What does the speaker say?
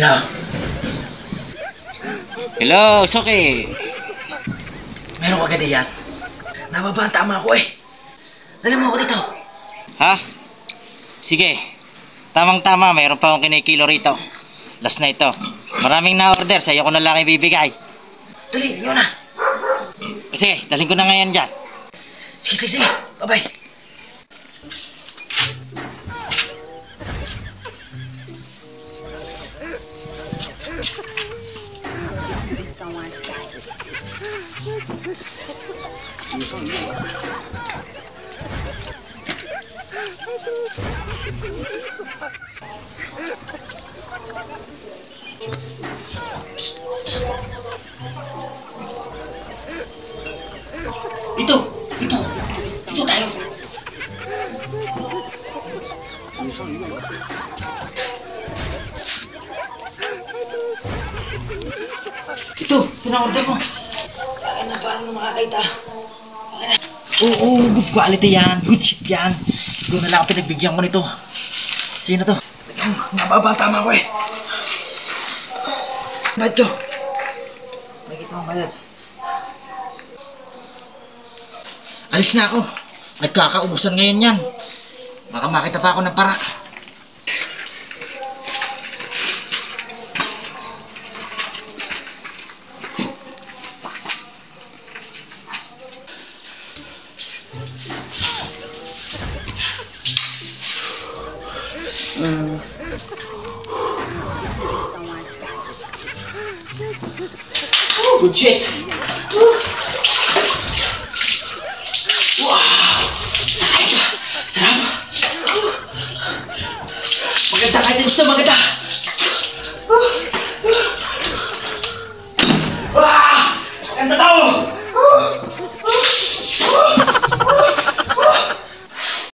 Hello? Hello, Suki. Meron ka ganda yan? Nababa ang tama ako eh. Dali mo ako dito. Ha? Sige. Tamang-tama, mayroon pa akong kinikilo rito. Last na ito. Maraming na-order, sa'yo ko na lang ibibigay. Dali, yun na. Sige, dalhin ko na ngayon dyan. Sige. Bye-bye. Dito tayo. Ito na-order mo. Akin na, parang na makakaita. Akin na. Oo, good quality yan. Good shit yan. Doon na lang ako pinagbigyan ko nito. Sino to? Nababa ang tama ko eh. Bayad ko. Nakikita mo bayad. Alis na ako. Nagkakaubusan ngayon yan. Baka makita pa ako ng parak. Good shit. Wow! Sarap! Maganda kahit gusto maganda! Wow! Maganda to!